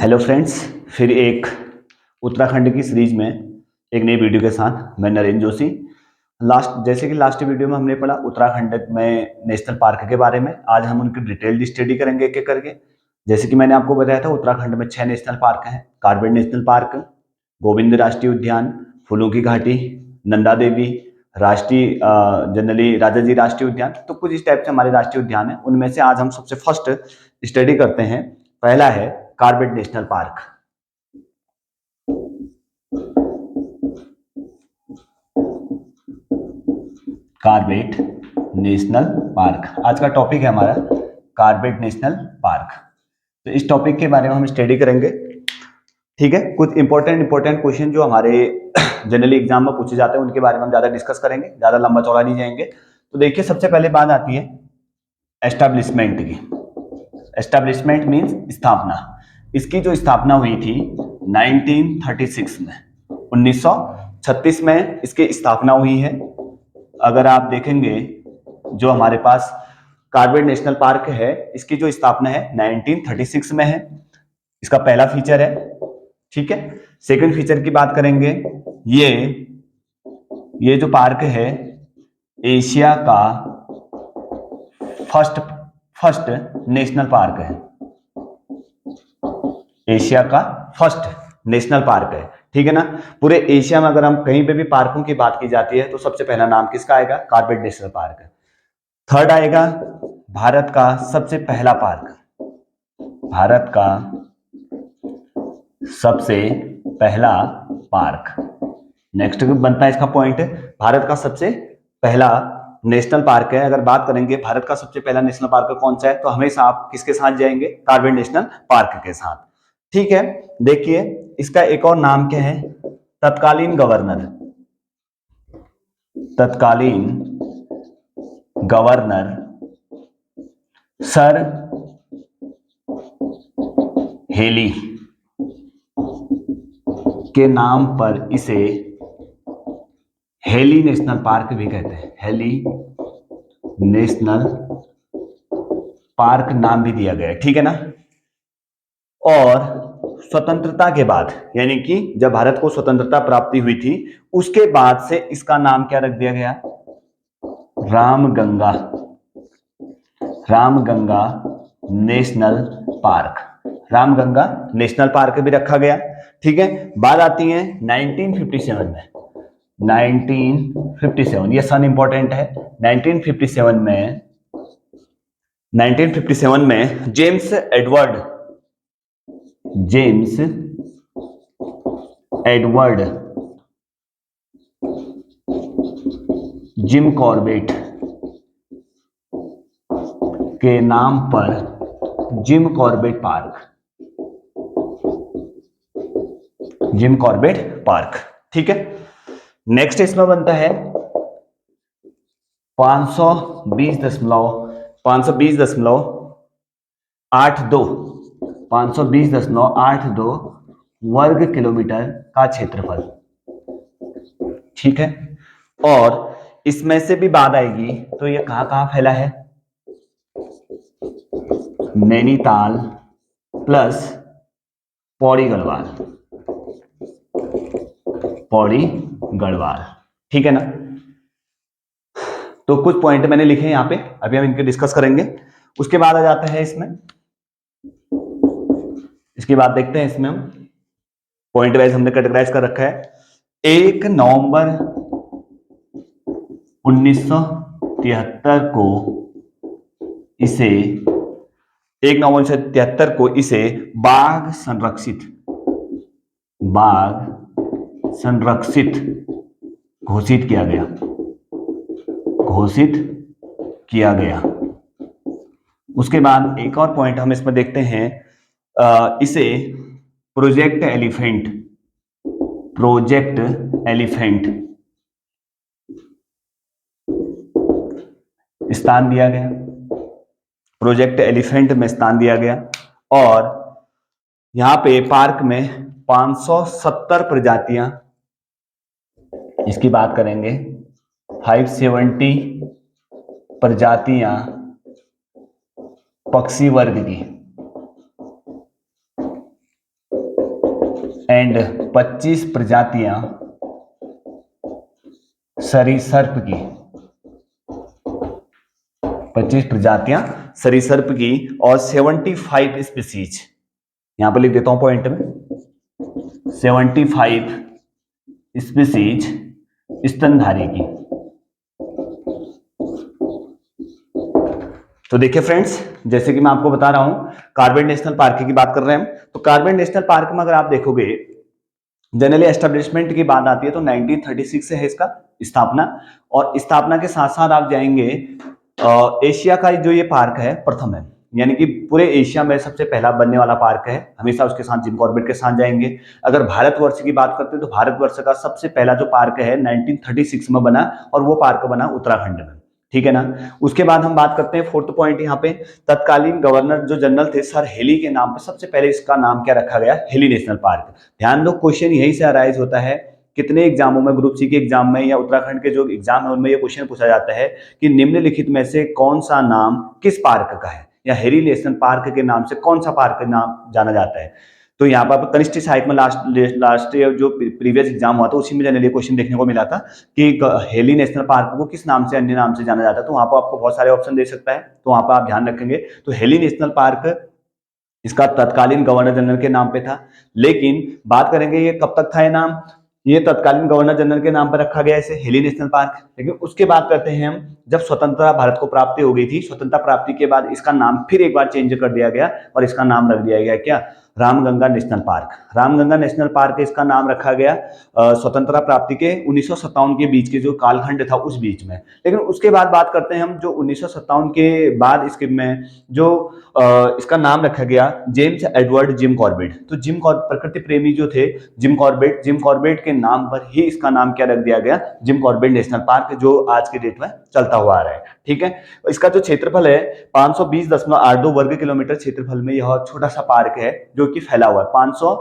Hello friends, फिर एक उत्तराखंड की सीरीज में एक नई वीडियो के साथ मैं नरेंद्र जोशी। जैसे कि लास्ट वीडियो में हमने पढ़ा उत्तराखंड में नेशनल पार्क के बारे में। आज हम उनकी डिटेल्ड स्टडी करेंगे एक एक करके। जैसे कि मैंने आपको बताया था, उत्तराखंड में 6 नेशनल पार्क हैं। कार्बेट नेशनल पार्क, गोविंद राष्ट्रीय उद्यान, फूलों की घाटी, नंदा देवी राष्ट्रीय, जनरली राजा जी राष्ट्रीय उद्यान। तो कुछ इस टाइप से हमारे राष्ट्रीय उद्यान हैं। उनमें से आज हम सबसे फर्स्ट स्टडी करते हैं। पहला है Corbett National Park. Corbett National Park आज का टॉपिक है हमारा, कार्बेट नेशनल पार्क। तो इस टॉपिक के बारे में हम स्टडी करेंगे। ठीक है, कुछ इंपॉर्टेंट क्वेश्चन जो हमारे जनरली एग्जाम में पूछे जाते हैं उनके बारे में हम ज्यादा डिस्कस करेंगे, ज्यादा लंबा चौड़ा नहीं जाएंगे। तो देखिए, सबसे पहले बात आती है एस्टैब्लिशमेंट की। एस्टैब्लिशमेंट मींस स्थापना। इसकी जो स्थापना हुई थी 1936 में, 1936 में इसकी स्थापना हुई है। अगर आप देखेंगे, जो हमारे पास कार्बेट नेशनल पार्क है, इसकी जो स्थापना है 1936 में है। इसका पहला फीचर है। ठीक है, सेकंड फीचर की बात करेंगे। ये जो पार्क है एशिया का फर्स्ट नेशनल पार्क है। एशिया का फर्स्ट नेशनल पार्क है। ठीक है ना। पूरे एशिया में अगर हम कहीं पे भी पार्कों की बात की जाती है तो सबसे पहला नाम किसका आएगा? Corbett National park. थर्ड आएगा भारत का सबसे पहला पार्क। भारत का सबसे पहला पार्क। नेक्स्ट बनता है इसका पॉइंट, भारत का सबसे पहला नेशनल पार्क है। अगर बात करेंगे भारत का सबसे पहला नेशनल पार्क कौन सा है, तो हमेशा आप किसके साथ जाएंगे? कार्बेट नेशनल पार्क के साथ। ठीक है, देखिए इसका एक और नाम क्या है? तत्कालीन गवर्नर। तत्कालीन गवर्नर सर हेली के नाम पर इसे हेली नेशनल पार्क भी कहते हैं। हेली नेशनल पार्क नाम भी दिया गया है। ठीक है ना। और स्वतंत्रता के बाद, यानी कि जब भारत को स्वतंत्रता प्राप्ति हुई थी उसके बाद से इसका नाम क्या रख दिया गया? Ramganga. Ramganga national park. Ramganga national park भी रखा गया। ठीक है, बात आती है 1957 में। 1957 ये सन इंपॉर्टेंट है। 1957 में जेम्स एडवर्ड जिम कॉर्बेट के नाम पर जिम कॉर्बेट पार्क। ठीक है, नेक्स्ट इसमें बनता है 520.82 वर्ग किलोमीटर का क्षेत्रफल। ठीक है, और इसमें से भी बात आएगी तो ये कहां कहां फैला है? नैनीताल प्लस पौड़ी गढ़वाल। ठीक है ना। तो कुछ पॉइंट मैंने लिखे हैं यहाँ पे, अभी हम इनके डिस्कस करेंगे। उसके बाद आ जाता है इसकी बात देखते हैं। इसमें हम पॉइंट वाइज हमने कैटेगराइज कर रखा है। 1 नवंबर 1973 को इसे 1 नवंबर 1973 को इसे बाघ संरक्षित घोषित किया गया। उसके बाद एक और पॉइंट हम इसमें देखते हैं, इसे प्रोजेक्ट एलिफेंट स्थान दिया गया। प्रोजेक्ट एलिफेंट में स्थान दिया गया। और यहां पे पार्क में 570 प्रजातियां, इसकी बात करेंगे 570 प्रजातियां पक्षी वर्ग की एंड 25 प्रजातियां सरीसृप की, 25 प्रजातियां सरीसृप की और 75 स्पीसीज, यहां पर लिख देता हूं पॉइंट में, 75 स्पीसीज स्तनधारी की। तो देखिए फ्रेंड्स, जैसे कि मैं आपको बता रहा हूं कार्बेट नेशनल पार्क की बात कर रहे हैं हम, तो कार्बेट नेशनल पार्क में अगर आप देखोगे जनरली एस्टेब्लिशमेंट की बात आती है तो 1936 से है इसका स्थापना, और स्थापना के साथ साथ आप जाएंगे एशिया का जो ये पार्क है प्रथम है, यानी कि पूरे एशिया में सबसे पहला बनने वाला पार्क है, हमेशा उसके साथ जिम कॉर्बेट के साथ जाएंगे। अगर भारतवर्ष की बात करते हैं तो भारतवर्ष का सबसे पहला जो पार्क है 1936 में बना, और वो पार्क बना उत्तराखंड में, ठीक है ना। उसके बाद हम बात करते हैं फोर्थ पॉइंट यहाँ पे, तत्कालीन गवर्नर जो जनरल थे सर हेली के नाम पे सबसे पहले इसका नाम क्या रखा गया, हेली नेशनल पार्क। ध्यान दो, क्वेश्चन यही से अराइज होता है, कितने एग्जामों में, ग्रुप सी के एग्जाम में या उत्तराखंड के जो एग्जाम है उनमें ये क्वेश्चन पूछा जाता है कि निम्नलिखित में से कौन सा नाम किस पार्क का है, या हेली नेशनल पार्क के नाम से कौन सा पार्क का नाम जाना जाता है। तो यहाँ पर कनिष्ठ साहित्य में लास्ट ईयर जो प्रीवियस एग्जाम हुआ था उसी में जनरली क्वेश्चन देखने को मिला था कि हेली नेशनल पार्क को किस नाम से, अन्य नाम से जाना जाता है, तो वहां पर आपको बहुत सारे ऑप्शन दे सकता है, तो वहां पर आप ध्यान रखेंगे। तो हेली नेशनल पार्क इसका तत्कालीन गवर्नर जनरल के नाम पे था, लेकिन बात करेंगे ये कब तक था ये नाम, ये तत्कालीन गवर्नर जनरल के नाम पर रखा गया इसे हेली नेशनल पार्क। लेकिन उसके बाद करते हैं हम, जब स्वतंत्रता भारत को प्राप्ति हो गई थी, स्वतंत्रता प्राप्ति के बाद इसका नाम फिर एक बार चेंज कर दिया गया और इसका नाम रख दिया गया क्या, Ramganga national park. Ramganga national park इसका नाम रखा गया स्वतंत्रता प्राप्ति के 1957 के बीच के जो कालखंड था उस बीच में। लेकिन उसके बाद बात करते हैं हम, जो 1957 के बाद इसके में जो इसका नाम रखा गया जेम्स एडवर्ड जिम कॉर्बेट। तो प्रकृति प्रेमी जो थे जिम कॉर्बेट के नाम पर ही इसका नाम क्या रख दिया गया, जिम कॉर्बेट नेशनल पार्क, जो आज के डेट में चलता हुआ आ रहा है, ठीक है। इसका जो क्षेत्रफल है 520.82 वर्ग किलोमीटर क्षेत्रफल में यह छोटा सा पार्क है जो कि फैला हुआ है 500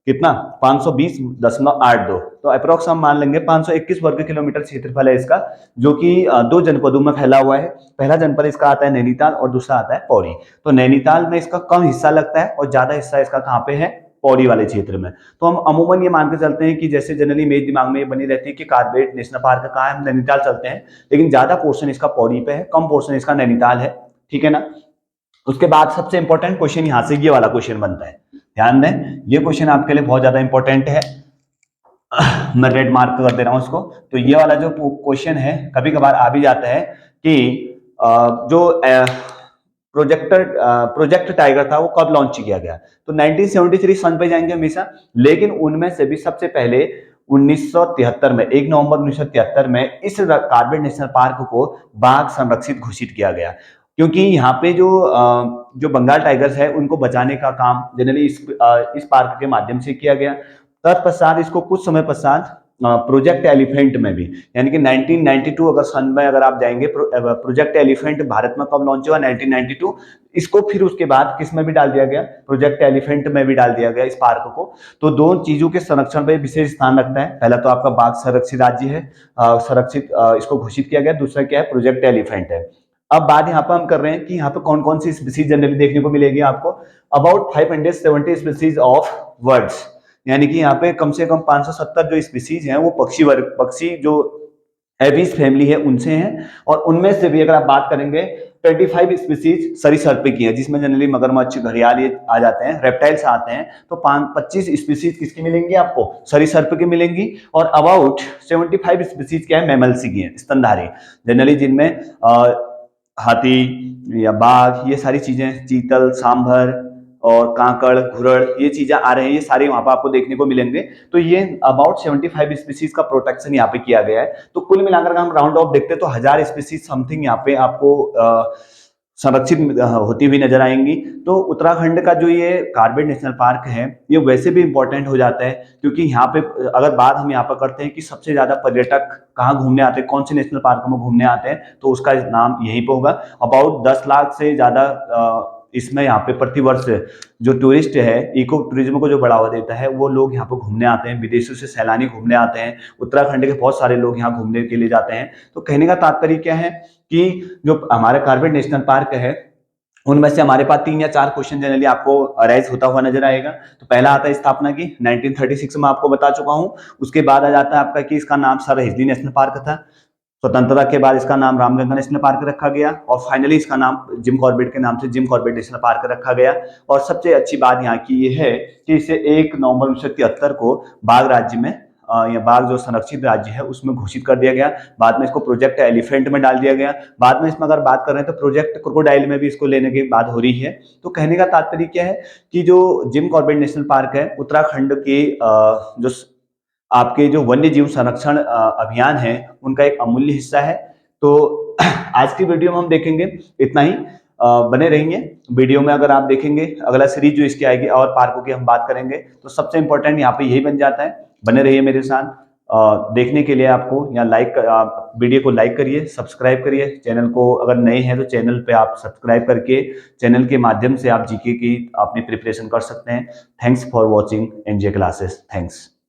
कितना 520.82, तो अप्रोक्स हम मान लेंगे 521 वर्ग किलोमीटर क्षेत्रफल है इसका, जो कि दो जनपदों में फैला हुआ है। पहला जनपद इसका आता है नैनीताल और दूसरा आता है पौड़ी। तो नैनीताल में इसका कम हिस्सा लगता है और ज्यादा हिस्सा इसका कहाँ पे है, पौड़ी वाले क्षेत्र में। तो हम अमूमन ये मान के चलते हैं कि जैसे जनरली मेरे दिमाग में ये बनी रहती है कि कार्बेट नेशनल पार्क कहाँ है, हम नैनीताल चलते हैं, लेकिन ज्यादा पोर्शन इसका पौड़ी पे है, कम पोर्शन इसका नैनीताल है, ठीक है ना। उसके बाद सबसे इंपॉर्टेंट क्वेश्चन यहाँ से ये वाला क्वेश्चन बनता है, ध्यान दें ये क्वेश्चन आपके लिए बहुत ज्यादा इंपॉर्टेंट है, मैं रेड मार्क कर दे रहा हूं इसको। तो ये वाला जो क्वेश्चन है कभी कभार आ भी जाता है कि जो प्रोजेक्ट टाइगर था वो कब लॉन्च किया गया, तो 1973 सन पे जाएंगे हमेशा, लेकिन उनमें से भी सबसे पहले 1973 में 1 नवंबर 1973 में इस कार्बेट नेशनल पार्क को बाघ संरक्षित घोषित किया गया, क्योंकि यहाँ पे जो बंगाल टाइगर्स है उनको बचाने का काम जनरली इस पार्क के माध्यम से किया गया। तत्पश्चात इसको कुछ समय पश्चात प्रोजेक्ट एलिफेंट में भी, यानी कि 1992 अगर सन में अगर आप जाएंगे, प्रोजेक्ट एलिफेंट भारत में कब लॉन्च हुआ 1992, इसको फिर उसके बाद किस में भी डाल दिया गया, प्रोजेक्ट एलिफेंट में भी डाल दिया गया इस पार्क को। तो दो चीजों के संरक्षण पर विशेष स्थान रखता है, पहला तो आपका बाघ संरक्षित राज्य है, संरक्षित इसको घोषित किया गया, दूसरा क्या है प्रोजेक्ट एलिफेंट है। अब बात यहाँ पर हम कर रहे हैं कि यहाँ पे कौन कौन सी स्पीसीज जनरली देखने को मिलेगी आपको, अबाउट 570 स्पीसीज ऑफ बर्ड्स, यानी कि यहाँ पे कम से कम 570 जो स्पीसीज हैं वो पक्षी जो एविस फैमिली है उनसे हैं, और उनमें से भी अगर आप बात करेंगे 25 स्पीसीज सरीसृप की है, जिसमें जनरली मगरमच्छ, घड़ियाल ये आ जाते हैं, रेप्टाइल्स आते हैं। तो 25 स्पीसीज किसकी मिलेंगी आपको, सरीसृप की मिलेंगी, और अबाउट 75 स्पीसीज क्या है, मैमल्स की है, स्तनधारी, जनरली जिनमें हाथी या बाघ ये सारी चीजें, चीतल, सांभर और कांकड़, घुरड़ ये चीजें आ रहे हैं, ये सारे वहां पर आपको देखने को मिलेंगे। तो ये अबाउट 75 स्पीसीज का प्रोटेक्शन यहाँ पे किया गया है। तो कुल मिलाकर हम राउंड ऑफ देखते हैं तो 1000 स्पीसीज समथिंग यहाँ पे आपको संरक्षित होती हुई नजर आएंगी। तो उत्तराखंड का जो ये कार्बेट नेशनल पार्क है ये वैसे भी इंपॉर्टेंट हो जाता है, क्योंकि यहाँ पे अगर बात हम यहाँ पर करते हैं कि सबसे ज्यादा पर्यटक कहाँ घूमने आते हैं, कौन से नेशनल पार्क में घूमने आते हैं, तो उसका नाम यहीं पे होगा। अबाउट 10 लाख से ज्यादा इसमें यहाँ पे प्रतिवर्ष जो टूरिस्ट है, इको टूरिज्म को जो बढ़ावा देता है, वो लोग यहाँ पे घूमने आते हैं, विदेशों से सैलानी घूमने आते हैं, उत्तराखंड के बहुत सारे लोग यहाँ घूमने के लिए जाते हैं। तो कहने का तात्पर्य क्या है कि जो हमारा कार्बेट नेशनल पार्क है उनमें से हमारे पास 3 या 4 क्वेश्चन जनरली आपको अराइज होता हुआ नजर आएगा। तो पहला आता है स्थापना की, 1936 में आपको बता चुका हूं। उसके बाद आ जाता है आपका कि इसका नाम सर हिजली नेशनल पार्क था। स्वतंत्रता के बाद इसका नाम रामगंगा नेशनल पार्क रखा गया और फाइनली इसका नाम जिम कॉर्बेट के नाम से जिम कॉर्बेट नेशनल पार्क रखा गया। और सबसे अच्छी बात यहाँ की ये है कि इसे 1 नवंबर 1973 को बाघ राज्य में या बाघ जो संरक्षित राज्य है उसमें घोषित कर दिया गया। बाद में इसको प्रोजेक्ट एलिफेंट में डाल दिया गया। बाद में इसमें अगर बात कर रहे हैं तो प्रोजेक्ट क्रोकोडाइल में भी इसको लेने की बात हो रही है। तो कहने का तात्पर्य क्या है कि जो जिम कॉर्बेट नेशनल पार्क है उत्तराखंड के जो आपके जो वन्य जीव संरक्षण अभियान है उनका एक अमूल्य हिस्सा है। तो आज की वीडियो में हम देखेंगे इतना ही। बने रहिए वीडियो में। अगर आप देखेंगे अगला सीरीज जो इसकी आएगी और पार्कों की हम बात करेंगे तो सबसे इंपॉर्टेंट यहाँ पे यही बन जाता है। बने रहिए मेरे साथ। देखने के लिए आपको यहाँ वीडियो को लाइक करिए, सब्सक्राइब करिए। चैनल को अगर नए हैं तो चैनल पे आप सब्सक्राइब करके चैनल के माध्यम से आप जीके की अपनी प्रिपरेशन कर सकते हैं। Thanks for watching NJ classes. Thanks.